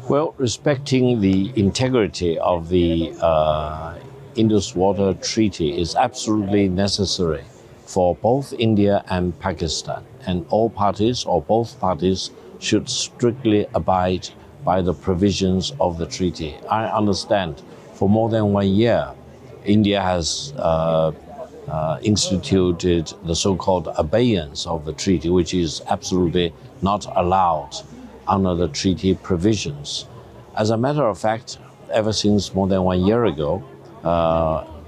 Well, respecting the integrity of the Indus Water Treaty is absolutely necessary for both India and Pakistan. And all parties or both parties should strictly abide by the provisions of the treaty. I understand for more than 1 year, India has instituted the so-called abeyance of the treaty, which is absolutely not allowed under the treaty provisions. As a matter of fact, ever since more than 1 year ago,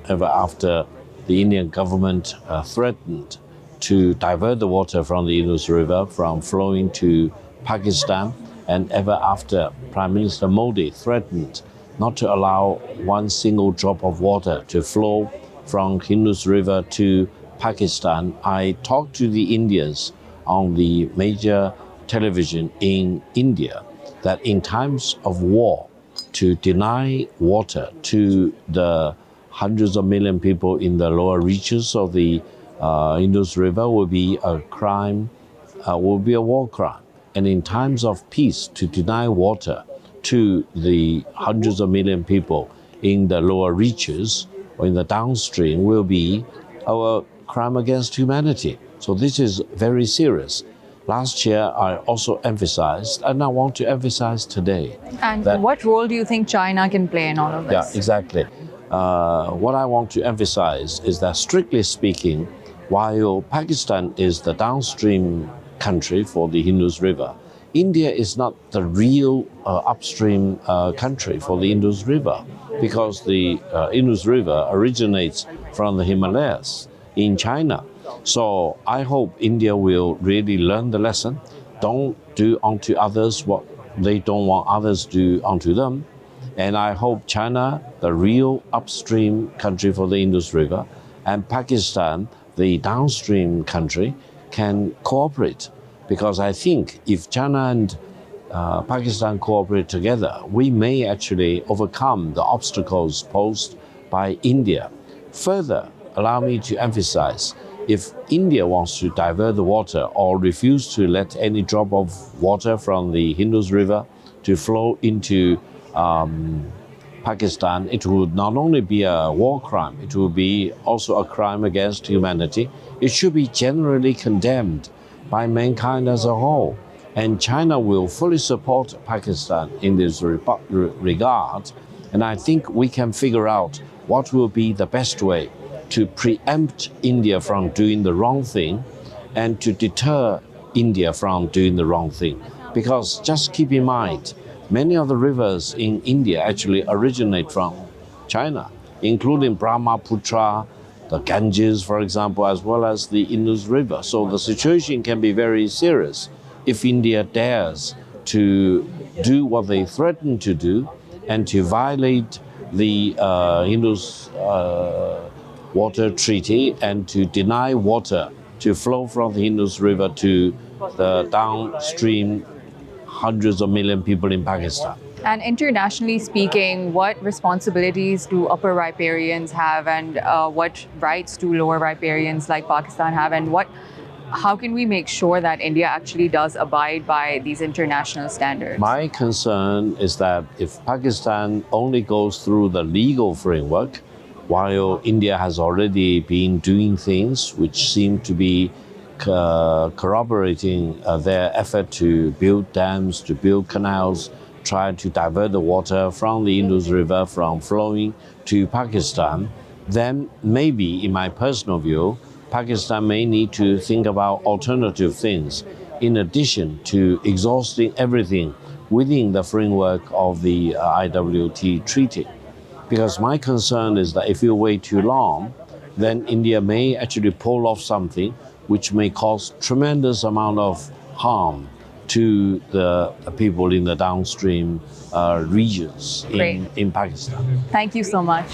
ever after the Indian government threatened to divert the water from the Indus River from flowing to Pakistan, and ever after Prime Minister Modi threatened not to allow one single drop of water to flow from Indus River to Pakistan, I talked to the Indians on the major television in India that in times of war, to deny water to the hundreds of million people in the lower reaches of the Indus River will be a crime, will be a war crime. And in times of peace, to deny water to the hundreds of million people in the lower reaches or in the downstream will be a crime against humanity. So this is very serious. Last year, I also emphasized, and I want to emphasize today. And what role do you think China can play in all of this? Yeah, exactly. What I want to emphasize is that strictly speaking, while Pakistan is the downstream country for the Indus River, India is not the real upstream country for the Indus River, because the Indus River originates from the Himalayas in China. So I hope India will really learn the lesson. Don't do unto others what they don't want others to do unto them. And I hope China, the real upstream country for the Indus River, and Pakistan, the downstream country, can cooperate. Because I think if China and Pakistan cooperate together, we may actually overcome the obstacles posed by India. Further, allow me to emphasize, if India wants to divert the water or refuse to let any drop of water from the Indus River to flow into Pakistan, it would not only be a war crime, it would be also a crime against humanity. It should be generally condemned by mankind as a whole. And China will fully support Pakistan in this regard. And I think we can figure out what will be the best way to preempt India from doing the wrong thing and to deter India from doing the wrong thing. Because just keep in mind, many of the rivers in India actually originate from China, including Brahmaputra, the Ganges, for example, as well as the Indus River. So the situation can be very serious if India dares to do what they threaten to do and to violate the Indus Water Treaty and to deny water to flow from the Indus River to the downstream hundreds of million people in Pakistan. And internationally speaking, what responsibilities do upper riparians have, and what rights do lower riparians like Pakistan have, and how can we make sure that India actually does abide by these international standards? My concern is that if Pakistan only goes through the legal framework, while India has already been doing things which seem to be corroborating their effort to build dams, to build canals, try to divert the water from the Indus River from flowing to Pakistan, then maybe, in my personal view, Pakistan may need to think about alternative things in addition to exhausting everything within the framework of the IWT treaty. Because my concern is that if you wait too long, then India may actually pull off something which may cause tremendous amount of harm to the people in the downstream regions in Pakistan. Thank you so much.